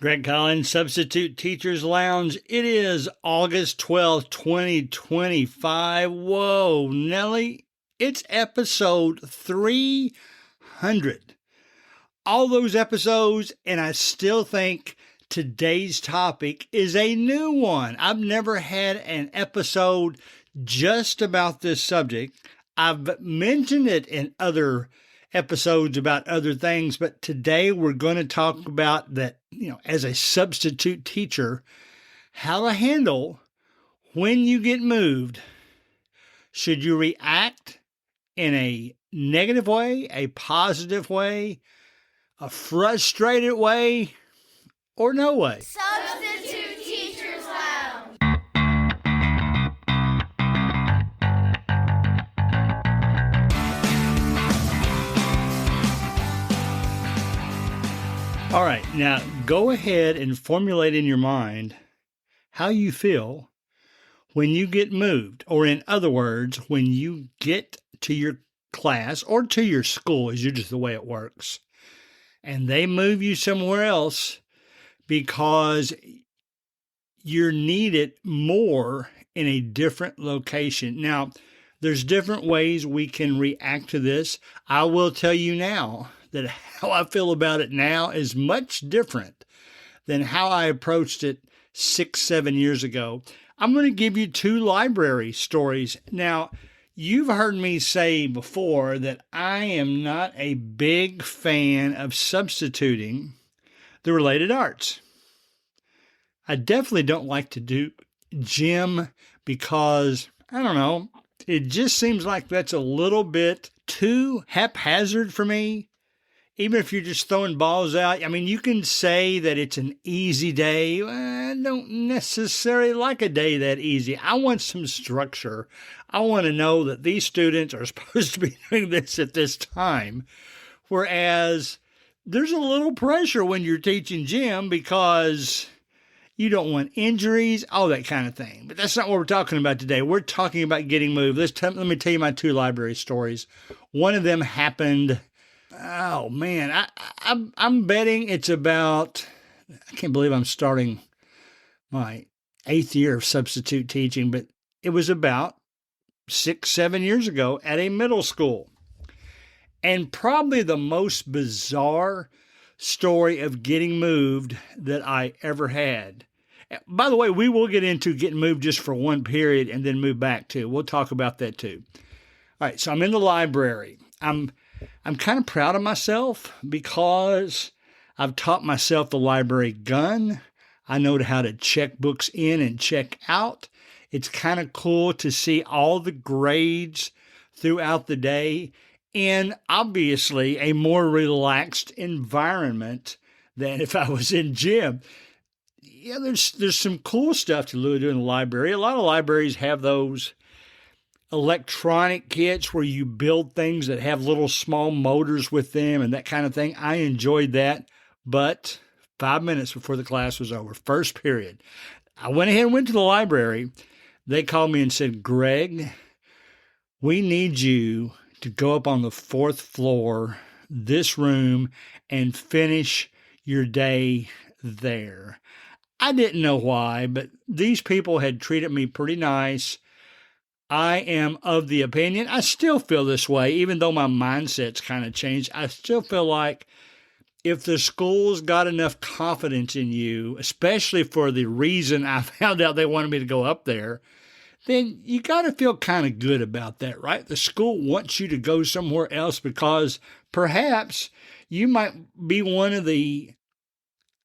Greg Collins, Substitute Teachers Lounge. It is August 12th, 2025. Whoa, Nelly, it's episode 300. All those episodes, and I still think today's topic is a new one. I've never had an episode just about this subject. I've mentioned it in other episodes about other things, but today we're going to talk about that, as a substitute teacher, how to handle when you get moved. Should you react in a negative way, a positive way, a frustrated way, or no way? Substitute Teachers Lounge. All right, now go ahead and formulate in your mind how you feel when you get moved, or in other words, when you get to your class or to your school, is usually the way it works, and they move you somewhere else because you're needed more in a different location. Now, there's different ways we can react to this. I will tell you now that how I feel about it now is much different than how I approached it 6-7 years ago. I'm going to give you two library stories. Now, you've heard me say before that I am not a big fan of substituting the related arts. I definitely don't like to do gym because, I don't know, it just seems like that's a little bit too haphazard for me. Even if you're just throwing balls out, you can say that it's an easy day. I don't necessarily like a day that easy. I want some structure. I want to know that these students are supposed to be doing this at this time. Whereas there's a little pressure when you're teaching gym because you don't want injuries, all that kind of thing. But that's not what we're talking about today. We're talking about getting moved. Let me tell you my two library stories. One of them happened, oh man, I'm betting it's about, I can't believe I'm starting my 8th year of substitute teaching, but it was about 6-7 years ago at a middle school. And probably the most bizarre story of getting moved that I ever had. By the way, we will get into getting moved just for one period and then move back too. We'll talk about that too. All right, so I'm in the library. I'm kind of proud of myself because I've taught myself the library gun. I know how to check books in and check out. It's kind of cool to see all the grades throughout the day in obviously a more relaxed environment than if I was in gym. Yeah, there's some cool stuff to do in the library. A lot of libraries have those electronic kits where you build things that have little small motors with them and that kind of thing. I enjoyed that, but 5 minutes before the class was over, first period, I went ahead and went to the library. They called me and said, Greg, we need you to go up on the 4th floor, this room, and finish your day there. I didn't know why, but these people had treated me pretty nice. I am of the opinion, I still feel this way, even though my mindset's kind of changed. I still feel like if the school's got enough confidence in you, especially for the reason I found out they wanted me to go up there, then you got to feel kind of good about that, right? The school wants you to go somewhere else because perhaps you might be one of the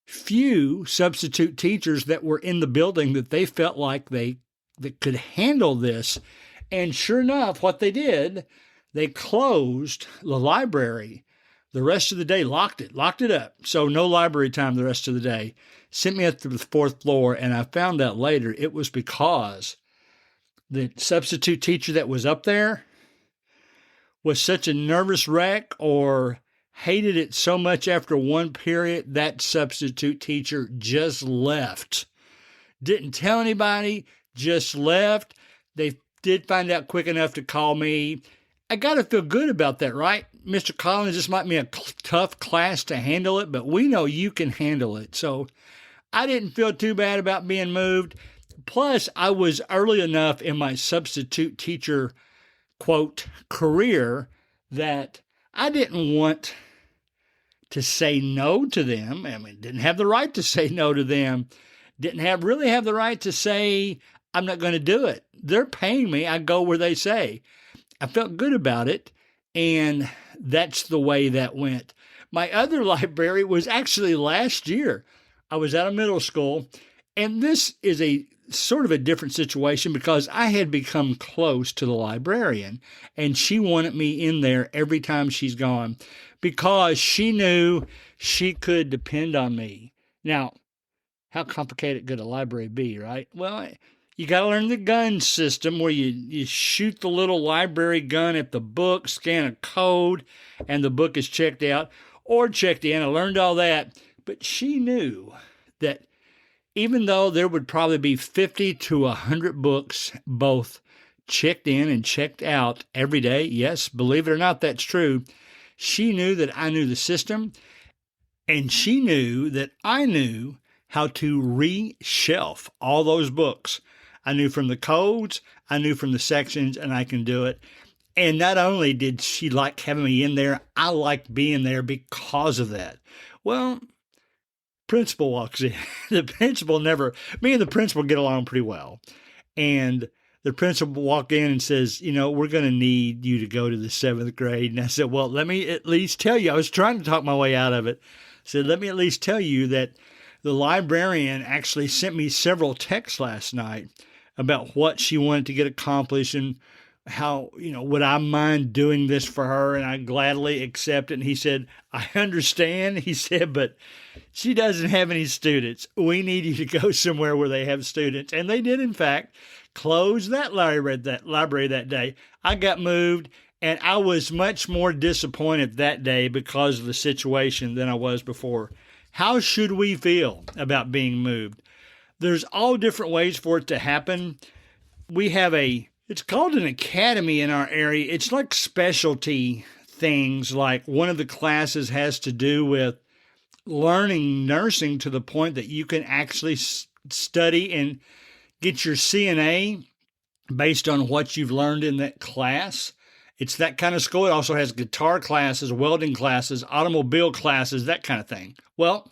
few substitute teachers that were in the building that they felt like they could handle this. And sure enough, what they did, they closed the library the rest of the day, locked it up. So no library time the rest of the day. Sent me up to the 4th floor, and I found out later it was because the substitute teacher that was up there was such a nervous wreck or hated it so much after one period, that substitute teacher just left. Didn't tell anybody, just left. They did find out quick enough to call me. I got to feel good about that, right? Mr. Collins, this might be a tough class to handle it, but we know you can handle it. So I didn't feel too bad about being moved. Plus, I was early enough in my substitute teacher, quote, career that I didn't want to say no to them. I mean, didn't have the right to say no to them. Didn't really have the right to say, I'm not going to do it. They're paying me. I go where they say. I felt good about it, and that's the way that went. My other library was actually last year. I was at a middle school, and this is a sort of a different situation because I had become close to the librarian, and she wanted me in there every time she's gone because she knew she could depend on me. Now, how complicated could a library be, right? Well, you got to learn the gun system where you shoot the little library gun at the book, scan a code, and the book is checked out or checked in. I learned all that. But she knew that even though there would probably be 50 to 100 books, both checked in and checked out every day, yes, believe it or not, that's true, she knew that I knew the system, and she knew that I knew how to re-shelf all those books. I knew from the codes, I knew from the sections, and I can do it. And not only did she like having me in there, I liked being there because of that. Well, principal walks in. The principal me and the principal get along pretty well. And the principal walked in and says, we're going to need you to go to the 7th grade. And I said, well, let me at least tell you, I was trying to talk my way out of it. I said, let me at least tell you that the librarian actually sent me several texts last night about what she wanted to get accomplished and how, would I mind doing this for her? And I gladly accept it. And he said, I understand. He said, but she doesn't have any students. We need you to go somewhere where they have students. And they did, in fact, close that library that day. I got moved, and I was much more disappointed that day because of the situation than I was before. How should we feel about being moved? There's all different ways for it to happen. We have it's called an academy in our area. It's like specialty things, like one of the classes has to do with learning nursing to the point that you can actually study and get your CNA based on what you've learned in that class. It's that kind of school. It also has guitar classes, welding classes, automobile classes, that kind of thing. Well,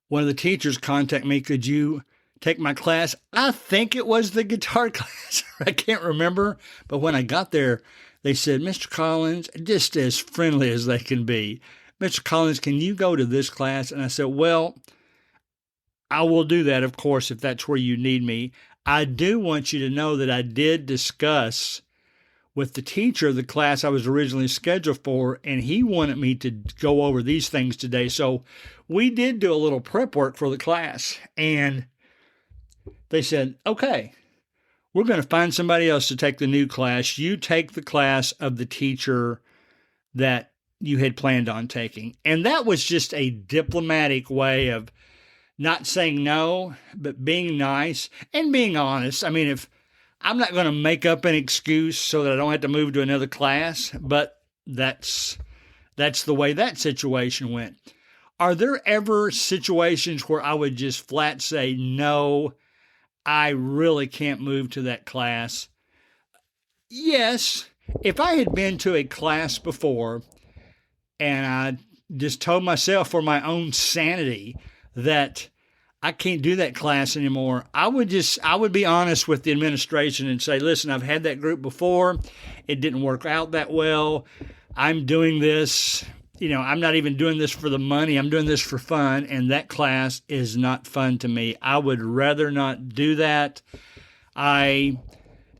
one of the teachers contacted me, could you take my class? I think it was the guitar class. I can't remember. But when I got there, they said, Mr. Collins, just as friendly as they can be, Mr. Collins, can you go to this class? And I said, well, I will do that, of course, if that's where you need me. I do want you to know that I did discuss with the teacher of the class I was originally scheduled for, and he wanted me to go over these things today. So we did do a little prep work for the class, and they said, okay, we're going to find somebody else to take the new class. You take the class of the teacher that you had planned on taking. And that was just a diplomatic way of not saying no, but being nice and being honest. I mean, if I'm not going to make up an excuse so that I don't have to move to another class, but that's the way that situation went. Are there ever situations where I would just flat say, no, I really can't move to that class? Yes. If I had been to a class before and I just told myself for my own sanity that I can't do that class anymore, I would be honest with the administration and say, listen, I've had that group before. It didn't work out that well. I'm doing this, I'm not even doing this for the money. I'm doing this for fun. And that class is not fun to me. I would rather not do that. I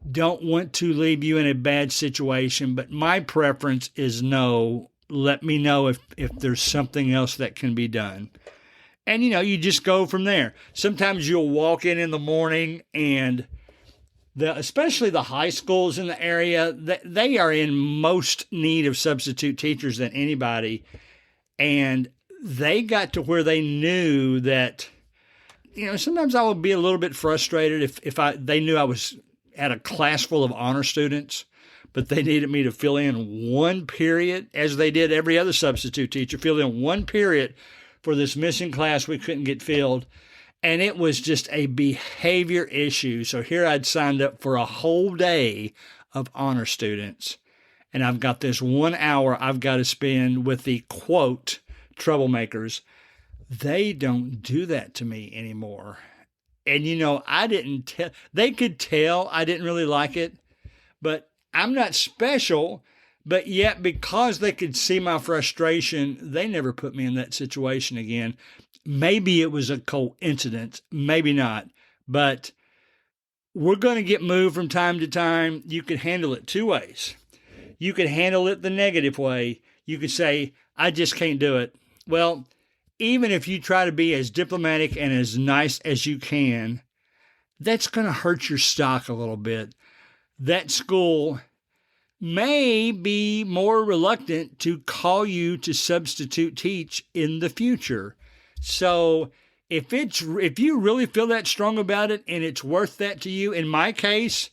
don't want to leave you in a bad situation, but my preference is no. Let me know if there's something else that can be done. And, you just go from there. Sometimes you'll walk in the morning and especially the high schools in the area, they are in most need of substitute teachers than anybody. And they got to where they knew that, sometimes I would be a little bit frustrated if they knew I was at a class full of honor students. but they needed me to fill in one period, as they did every other substitute teacher, fill in one period for this missing class we couldn't get filled. And it was just a behavior issue. So here I'd signed up for a whole day of honor students. And I've got this 1 hour I've got to spend with the, quote, troublemakers. They don't do that to me anymore. And, I didn't tell, they could tell I didn't really like it, but I'm not special. But yet, because they could see my frustration, they never put me in that situation again. Maybe it was a coincidence, maybe not. But we're going to get moved from time to time. You could handle it two ways. You could handle it the negative way. You could say, I just can't do it. Well, even if you try to be as diplomatic and as nice as you can, that's going to hurt your stock a little bit. That school may be more reluctant to call you to substitute teach in the future. So if you really feel that strong about it and it's worth that to you, in my case,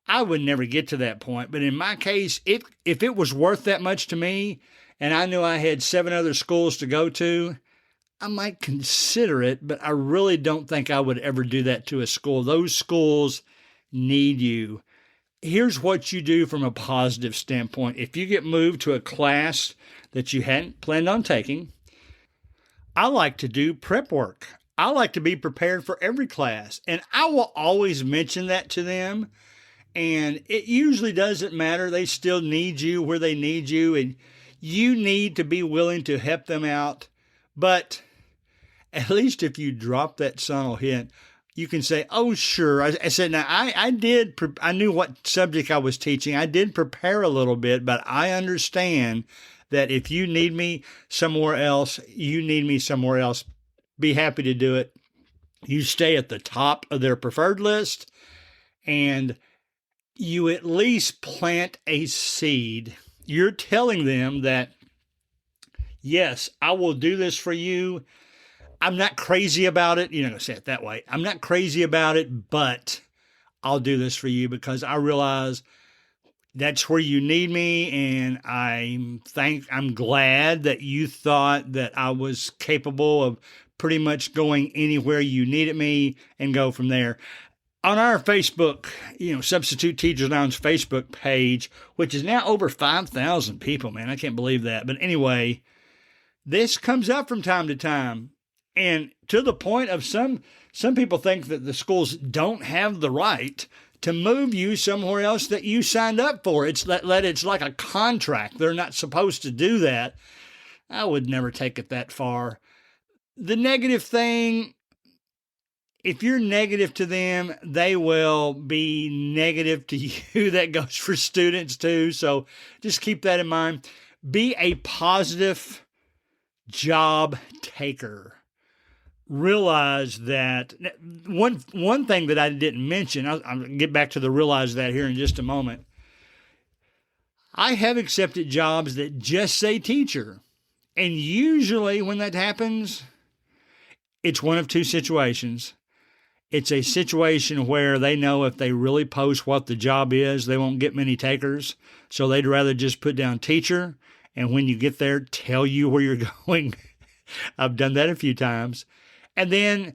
I would never get to that point. But in my case, if it was worth that much to me and I knew I had 7 other schools to go to, I might consider it, but I really don't think I would ever do that to a school. Those schools need you. Here's what you do from a positive standpoint. If you get moved to a class that you hadn't planned on taking, I like to do prep work. I like to be prepared for every class, and I will always mention that to them. And it usually doesn't matter. They still need you where they need you, and you need to be willing to help them out. But at least if you drop that subtle hint, you can say, oh, sure. I said, now, I knew what subject I was teaching. I did prepare a little bit, but I understand that if you need me somewhere else, you need me somewhere else. Be happy to do it. You stay at the top of their preferred list, and you at least plant a seed. You're telling them that, yes, I will do this for you. I'm not crazy about it. You're not going to say it that way. I'm not crazy about it, but I'll do this for you because I realize that's where you need me. And I'm glad that you thought that I was capable of pretty much going anywhere you needed me and go from there. On our Facebook, Substitute Teachers Lounge Facebook page, which is now over 5,000 people, man. I can't believe that. But anyway, this comes up from time to time. And to the point of some people think that the schools don't have the right to move you somewhere else that you signed up for. It's like a contract. They're not supposed to do that. I would never take it that far. The negative thing, if you're negative to them, they will be negative to you. That goes for students too. So just keep that in mind. Be a positive job taker. Realize that one thing that I didn't mention, I'll get back to the realize that here in just a moment. I have accepted jobs that just say teacher. And usually when that happens, it's one of two situations. It's a situation where they know if they really post what the job is, they won't get many takers. So they'd rather just put down teacher. And when you get there, tell you where you're going. I've done that a few times. And then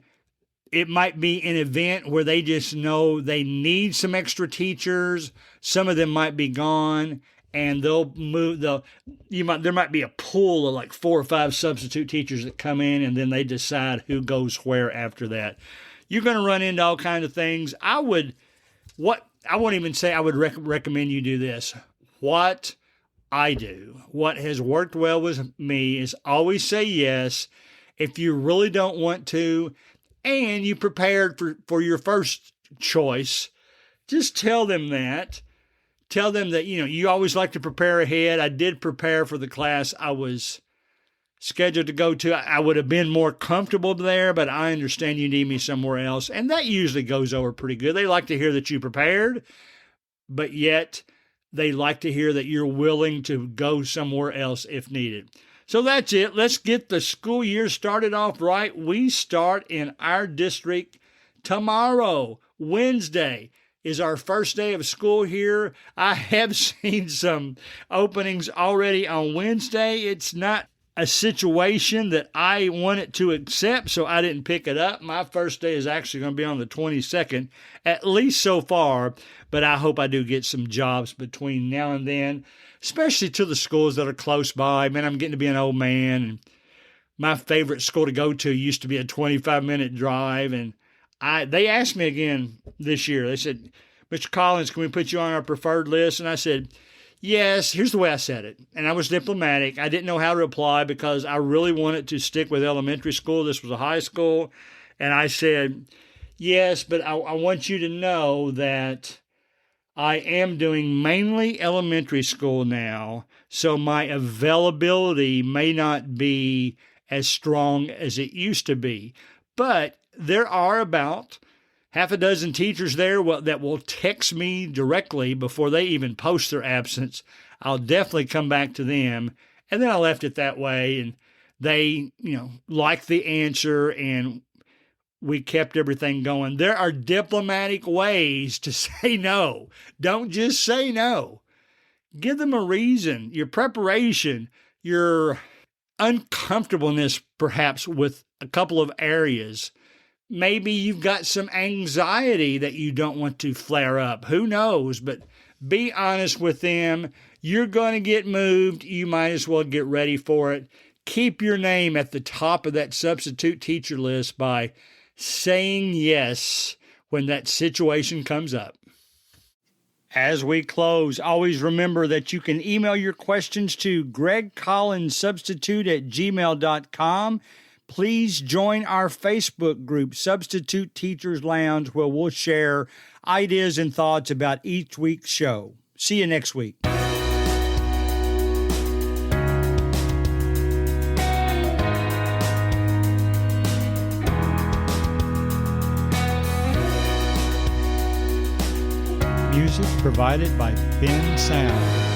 it might be an event where they just know they need some extra teachers. Some of them might be gone, and they'll move. There might be a pool of like 4 or 5 substitute teachers that come in, and then they decide who goes where after that. You're going to run into all kinds of things. I won't even say I would recommend you do this. What I do, what has worked well with me, is always say yes. If you really don't want to, and you prepared for your first choice, just tell them that. Tell them that, you always like to prepare ahead. I did prepare for the class I was scheduled to go to. I would have been more comfortable there, but I understand you need me somewhere else. And that usually goes over pretty good. They like to hear that you prepared, but yet they like to hear that you're willing to go somewhere else if needed. So that's it. Let's get the school year started off right. We start in our district tomorrow, Wednesday. is our first day of school here. I have seen some openings already on Wednesday. It's not a situation that I wanted to accept, so I didn't pick it up. My first day is actually going to be on the 22nd, at least so far, but I hope I do get some jobs between now and then, especially to the schools that are close by. Man, I'm getting to be an old man, and my favorite school to go to used to be a 25-minute drive, and they asked me again this year. They said, Mr. Collins, can we put you on our preferred list? And I said, yes. Here's the way I said it. And I was diplomatic. I didn't know how to reply because I really wanted to stick with elementary school. This was a high school. And I said, yes, but I want you to know that I am doing mainly elementary school now, so my availability may not be as strong as it used to be. But there are about half a dozen teachers there that will text me directly before they even post their absence. I'll definitely come back to them. And then I left it that way, and they, liked the answer, and we kept everything going. There are diplomatic ways to say no. Don't just say no. Give them a reason, your preparation, your uncomfortableness perhaps with a couple of areas. Maybe you've got some anxiety that you don't want to flare up. Who knows? But be honest with them. You're going to get moved. You might as well get ready for it. Keep your name at the top of that substitute teacher list by saying yes when that situation comes up. As we close, always remember that you can email your questions to gregcollinssubstitute@gmail.com. Please join our Facebook group, Substitute Teachers Lounge, where we'll share ideas and thoughts about each week's show. See you next week. Music provided by Ben Sound.